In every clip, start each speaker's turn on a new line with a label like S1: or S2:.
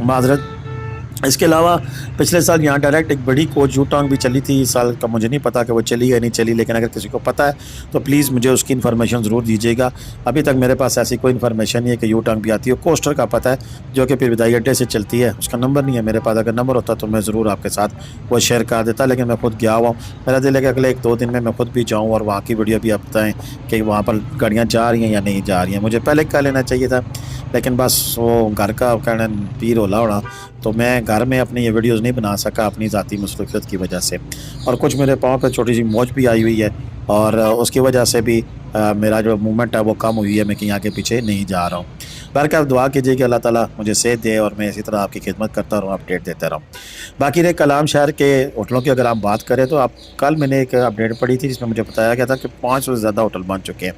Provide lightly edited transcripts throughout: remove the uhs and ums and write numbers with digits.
S1: معذرت۔ اس کے علاوہ پچھلے سال یہاں ڈائریکٹ ایک بڑی کوچ یو ٹانگ بھی چلی تھی، اس سال کا مجھے نہیں پتا کہ وہ چلی یا نہیں چلی، لیکن اگر کسی کو پتہ ہے تو پلیز مجھے اس کی انفارمیشن ضرور دیجیے گا۔ ابھی تک میرے پاس ایسی کوئی انفارمیشن نہیں ہے کہ یو ٹانگ بھی آتی ہے۔ کوسٹر کا پتہ ہے جو کہ پھر بدائی اڈے سے چلتی ہے، اس کا نمبر نہیں ہے میرے پاس، اگر نمبر ہوتا تو میں ضرور آپ کے ساتھ وہ شیئر کر دیتا، لیکن میں خود گیا ہوا ہوں۔ میرا دل ہے کہ اگلے 1-2 دن میں خود بھی جاؤں اور وہاں کی ویڈیو بھی آپ بتائیں کہ وہاں پر گاڑیاں جا رہی ہیں یا نہیں جا رہی ہیں۔ مجھے پہلے کہہ لینا چاہیے تھا، لیکن بس وہ گھر کا کہنا پیر ہولا ہونا، تو میں گھر میں اپنی یہ ویڈیوز نہیں بنا سکا اپنی ذاتی مصروفیت کی وجہ سے، اور کچھ میرے پاؤں پہ چھوٹی سی موچ بھی آئی ہوئی ہے، اور اس کی وجہ سے بھی میرا جو موومنٹ ہے وہ کم ہوئی ہے، میں کہیں آگے پیچھے نہیں جا رہا ہوں۔ بہرکیف دعا کیجیے کہ اللہ تعالیٰ مجھے صحت دے اور میں اسی طرح آپ کی خدمت کرتا رہوں، اپڈیٹ دیتا رہوں۔ باقی رہے کلام شہر کے ہوٹلوں کی اگر آپ بات کریں تو کل میں نے ایک اپڈیٹ پڑھی تھی جس میں مجھے بتایا گیا تھا کہ 500 سے زیادہ ہوٹل بن چکے ہیں،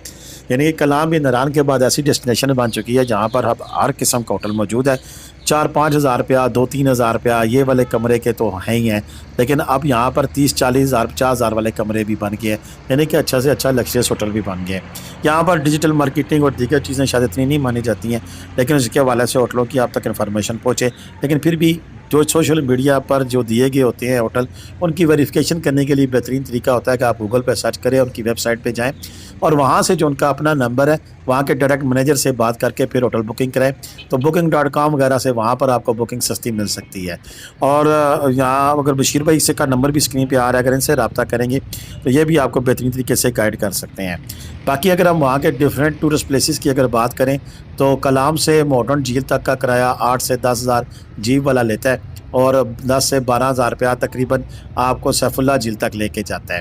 S1: یعنی کہ کلام بھی نران کے بعد ایسی ڈیسٹینیشن بن چکی ہے جہاں پر اب ہر قسم کا ہوٹل موجود ہے۔ 4-5 ہزار روپیہ، 2-3 ہزار روپیہ یہ والے کمرے کے تو ہیں ہی ہیں، لیکن اب یہاں پر 30-40 ہزار 50 ہزار والے کمرے بھی بن گئے ہیں، یعنی کہ اچھا سے اچھا لگژریس ہوٹل بھی بن گئے ہیں۔ یہاں پر ڈیجیٹل مارکیٹنگ اور دیگر چیزیں شاید اتنی نہیں مانی جاتی ہیں، لیکن اس کے حوالے سے ہوٹلوں کی آپ تک انفارمیشن پہنچے، لیکن پھر بھی جو سوشل میڈیا پر جو دیے گئے ہوتے ہیں ہوٹل، ان کی ویریفیکیشن کرنے کے لیے بہترین طریقہ ہوتا ہے کہ آپ گوگل پہ سرچ کریں، ان کی ویب سائٹ پہ جائیں اور وہاں سے جو ان کا اپنا نمبر ہے وہاں کے ڈائریکٹ مینیجر سے بات کر کے پھر ہوٹل بکنگ کریں، تو booking.com وغیرہ سے وہاں پر آپ کو بکنگ سستی مل سکتی ہے۔ اور یہاں اگر بشیر بھائی سے کا نمبر بھی اسکرین پہ آ رہا ہے، اگر ان سے رابطہ کریں گے تو یہ بھی آپ کو بہترین طریقے سے گائیڈ کر سکتے ہیں۔ باقی اگر ہم وہاں کے ڈفرینٹ ٹورسٹ پلیسز کی اگر بات کریں تو کلام سے ماڈرن جھیل تک کا کرایہ 8 سے 10 ہزار جیپ والا لیتا ہے، اور 10 سے 12 ہزار روپیہ تقریباً آپ کو سیف اللہ جھیل تک لے کے جاتا ہے۔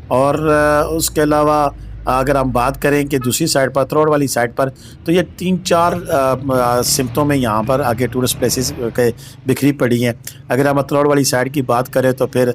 S1: اور اس کے علاوہ اگر ہم بات کریں کہ دوسری سائڈ پر تروڑ والی سائڈ پر، تو یہ 3-4 سمتوں میں یہاں پر آگے ٹورسٹ پلیسز کے بکھری پڑی ہیں۔ اگر ہم تروڑ والی سائڈ کی بات کریں تو پھر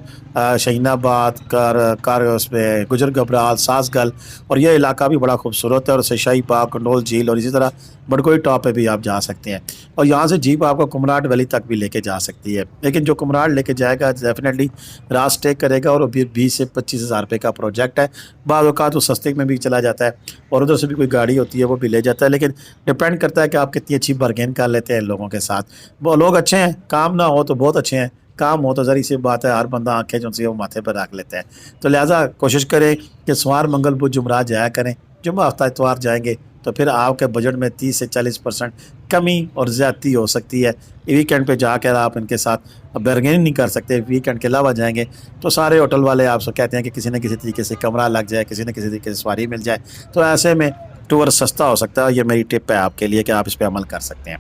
S1: شہین آباد اس پہ گجر گبرال، ساس گل، اور یہ علاقہ بھی بڑا خوبصورت ہے، اور شاہی باغ، کنڈول جھیل، اور اسی طرح بڑگوئی ٹاپ پہ بھی آپ جا سکتے ہیں، اور یہاں سے جیپ آپ کو کمراٹ ویلی تک بھی لے کے جا سکتی ہے، لیکن جو کمراٹ لے کے جائے گا ڈیفینیٹلی رات اسٹے کرے گا، اور وہ 20 سے 25 ہزار روپے کا پروجیکٹ ہے۔ بعض اوقات وہ سستے میں بھی چلا جاتا ہے اور ادھر سے بھی کوئی گاڑی ہوتی ہے وہ بھی لے جاتا ہے، لیکن ڈپینڈ کرتا ہے کہ آپ کتنی اچھی بارگین کر لیتے ہیں لوگوں کے ساتھ۔ وہ لوگ اچھے ہیں، کام نہ ہو تو بہت اچھے ہیں، کام ہو تو ذری سی بات ہے، ہر بندہ آنکھیں جو سی وہ ماتھے پر رکھ لیتے ہیں۔ تو لہٰذا کوشش کریں کہ سوار منگل بدھ جمعرات جایا کریں، جمعہ ہفتہ اتوار جائیں گے تو پھر آپ کے بجٹ میں 30 سے 40% کمی اور زیادتی ہو سکتی ہے۔ ویکینڈ پہ جا کر آپ ان کے ساتھ بارگیننگ نہیں کر سکتے، ویکینڈ کے علاوہ جائیں گے تو سارے ہوٹل والے آپ سے کہتے ہیں کہ کسی نہ کسی طریقے سے کمرہ لگ جائے، کسی نہ کسی طریقے سے سواری مل جائے، تو ایسے میں ٹور سستا ہو سکتا ہے۔ یہ میری ٹپ ہے آپ کے لیے کہ آپ اس پہ عمل کر سکتے ہیں۔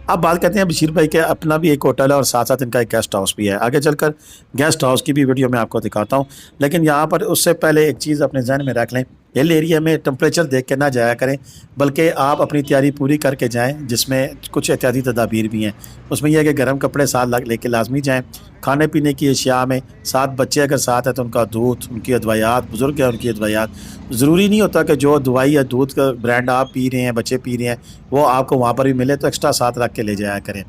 S1: اب بات کرتے ہیں بشیر بھائی کے اپنا بھی ایک ہوٹل ہے اور ساتھ ساتھ ان کا ایک گیسٹ ہاؤس بھی ہے، آگے چل کر گیسٹ ہاؤس کی بھی ویڈیو میں آپ کو دکھاتا ہوں، لیکن یہاں پر اس سے پہلے ایک چیز اپنے ذہن میں رکھ لیں، ہل ایریا میں ٹمپریچر دیکھ کے نہ جایا کریں، بلکہ آپ اپنی تیاری پوری کر کے جائیں، جس میں کچھ احتیاطی تدابیر بھی ہیں۔ اس میں یہ ہے کہ گرم کپڑے ساتھ لے کے لازمی جائیں، کھانے پینے کی اشیاء میں ساتھ بچے اگر ساتھ ہیں تو ان کا دودھ، ان کی ادویات، بزرگ ہیں ان کی ادویات، ضروری نہیں ہوتا کہ جو دوائی یا دودھ کا برانڈ آپ پی رہے ہیں، بچے پی رہے ہیں، وہ آپ کو وہاں پر بھی ملے، تو ایکسٹرا ساتھ رکھ کے لے جایا کریں۔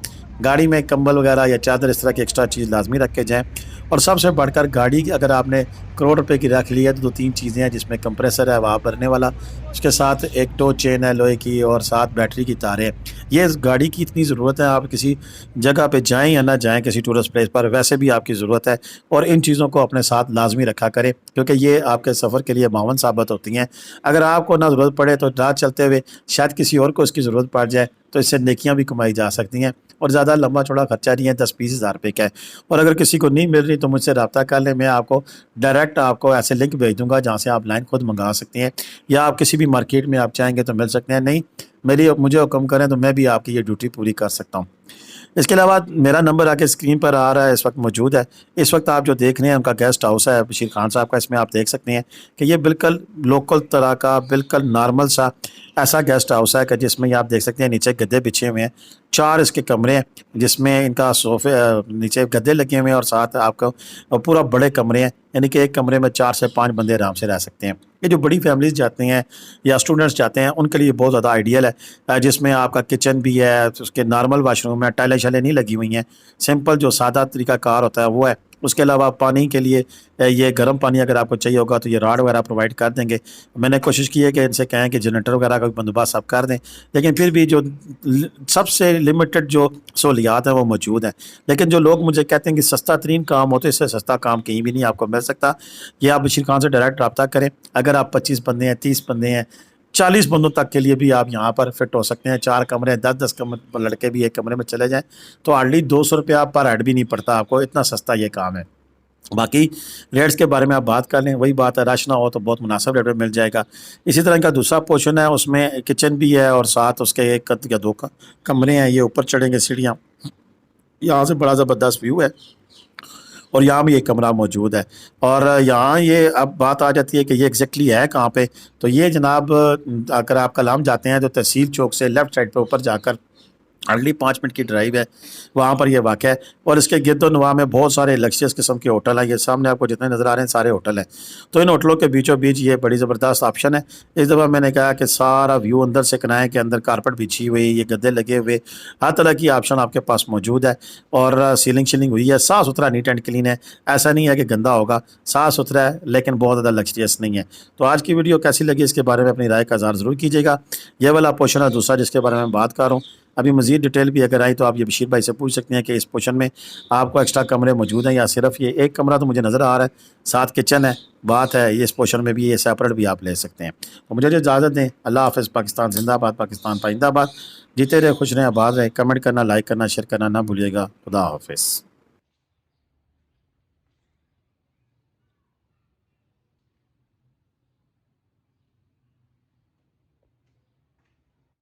S1: گاڑی میں کمبل وغیرہ یا چادر اس طرح کی ایکسٹرا چیز لازمی رکھ کے جائیں۔ اور سب سے بڑھ کر گاڑی اگر آپ نے کروڑ روپے کی رکھ لی ہے تو 2-3 چیزیں ہیں، جس میں کمپریسر ہے ہوا بھرنے والا، اس کے ساتھ ایک ٹو چین ہے لوہے کی، اور ساتھ بیٹری کی تاریں۔ یہ گاڑی کی اتنی ضرورت ہے، آپ کسی جگہ پہ جائیں یا نہ جائیں کسی ٹورسٹ پلیس پر، ویسے بھی آپ کی ضرورت ہے، اور ان چیزوں کو اپنے ساتھ لازمی رکھا کریں، کیونکہ یہ آپ کے سفر کے لیے معاون ثابت ہوتی ہیں۔ اگر آپ کو نہ ضرورت پڑے تو رات چلتے ہوئے شاید کسی اور کو اس کی ضرورت پڑ جائے، تو اس سے نیکیاں بھی کمائی جا سکتی ہیں، اور زیادہ لمبا چوڑا خرچہ نہیں ہے، 10-20 ہزار روپے کا ہے۔ اور اگر کسی کو نہیں مل رہی تو مجھ سے رابطہ کر لیں، میں آپ کو ڈائریکٹ آپ کو ایسے لنک بھیج دوں گا جہاں سے آپ لائن خود منگا سکتے ہیں، یا آپ کسی بھی مارکیٹ میں آپ چاہیں گے تو مل سکتے ہیں، نہیں مجھے حکم کریں تو میں بھی آپ کی یہ ڈیوٹی پوری کر سکتا ہوں۔ اس کے علاوہ میرا نمبر آ کے اسکرین پر آ رہا ہے، اس وقت موجود ہے۔ اس وقت آپ جو دیکھ رہے ہیں ان کا گیسٹ ہاؤس ہے بشیر خان صاحب کا، اس میں آپ دیکھ سکتے ہیں کہ یہ بالکل لوکل طرح کا، بالکل نارمل سا ایسا گیسٹ ہاؤس ہے کہ جس میں آپ دیکھ سکتے ہیں نیچے گدے بچھے ہوئے ہیں، 4 اس کے کمرے ہیں، جس میں ان کا صوفے نیچے گدے لگے ہوئے ہیں، اور ساتھ آپ کو پورا بڑے کمرے ہیں، یعنی کہ ایک کمرے میں 4 سے 5 بندے آرام سے رہ سکتے ہیں۔ یہ جو بڑی فیملیز جاتے ہیں یا اسٹوڈنٹس جاتے ہیں ان کے لیے بہت زیادہ آئیڈیل ہے، جس میں آپ کا کچن بھی ہے، اس کے نارمل واش روم ہے، ٹائلیں شائلیں نہیں لگی ہوئی ہیں، سمپل جو سادہ طریقہ کار ہوتا ہے وہ ہے، اس کے علاوہ پانی کے لیے یہ گرم پانی اگر آپ کو چاہیے ہوگا تو یہ راڈ وغیرہ پرووائڈ کر دیں گے. میں نے کوشش کی ہے کہ ان سے کہیں کہ جنریٹر وغیرہ کا بندوبست آپ کر دیں، لیکن پھر بھی جو سب سے لمیٹڈ جو سہولیات ہیں وہ موجود ہیں. لیکن جو لوگ مجھے کہتے ہیں کہ سستا ترین کام ہوتے، اس سے سستا کام کہیں بھی نہیں آپ کو مل سکتا. یہ آپ بشیر خان سے ڈائریکٹ رابطہ کریں. اگر آپ 25 بندے ہیں، 30 بندے ہیں، 40 بندوں تک کے لیے بھی آپ یہاں پر فٹ ہو سکتے ہیں. 4 کمرے، 10 کمرے لڑکے بھی ایک کمرے میں چلے جائیں تو ہارڈلی 200 روپیہ پر ہیڈ بھی نہیں پڑتا آپ کو، اتنا سستا یہ کام ہے. باقی ریٹس کے بارے میں آپ بات کر لیں، وہی بات ہے، رش نہ ہو تو بہت مناسب ریٹ میں مل جائے گا. اسی طرح کا دوسرا پورشن ہے، اس میں کچن بھی ہے اور ساتھ اس کے 1 یا 2 کمرے ہیں. یہ اوپر چڑھیں گے سیڑھیاں، یہاں سے بڑا زبردست ویو ہے اور یہاں بھی ایک کمرہ موجود ہے. اور یہاں یہ اب بات آ جاتی ہے کہ یہ ایگزیکٹلی ہے کہاں پہ. تو یہ جناب اگر آپ کلام جاتے ہیں تو تحصیل چوک سے لیفٹ سائڈ پہ اوپر جا کر ہارڈلی 5 منٹ کی ڈرائیو ہے، وہاں پر یہ واقع ہے. اور اس کے گرد و نواح میں بہت سارے لگژریس قسم کے ہوٹل ہیں. یہ سامنے آپ کو جتنے نظر آ رہے ہیں سارے ہوٹل ہیں. تو ان ہوٹلوں کے بیچوں بیچ یہ بڑی زبردست آپشن ہے. اس دفعہ میں نے کہا کہ سارا ویو اندر سے کنائے کے اندر کارپٹ بچھی ہوئی، یہ گدے لگے ہوئے، ہر طرح کی آپشن آپ کے پاس موجود ہے. اور سیلنگ شیلنگ ہوئی ہے، صاف ستھرا نیٹ اینڈ کلین ہے. ایسا نہیں ہے کہ گندا ہوگا، صاف ستھرا ہے لیکن بہت زیادہ لگژریس نہیں ہے. تو آج کی ویڈیو کیسی لگی اس کے بارے میں اپنی رائے کا اظہار ضرور کیجیے گا. یہ والا پورشن ہے دوسرا جس کے بارے میں بات کر رہا ہوں. ابھی مزید ڈیٹیل بھی اگر آئی تو آپ یہ بشیر بھائی سے پوچھ سکتے ہیں کہ اس پورشن میں آپ کو ایکسٹرا کمرے موجود ہیں یا صرف یہ ایک کمرہ تو مجھے نظر آ رہا ہے، ساتھ کچن ہے. بات ہے یہ اس پورشن میں بھی یہ سیپریٹ بھی آپ لے سکتے ہیں. تو مجھے اجازت دیں. اللہ حافظ. پاکستان زندہ باد، پاکستان پائندہ باد. جیتے رہے، خوش رہیں، آباد رہیں. کمنٹ کرنا، لائک کرنا، شیئر کرنا نہ بھولیے گا. خدا حافظ.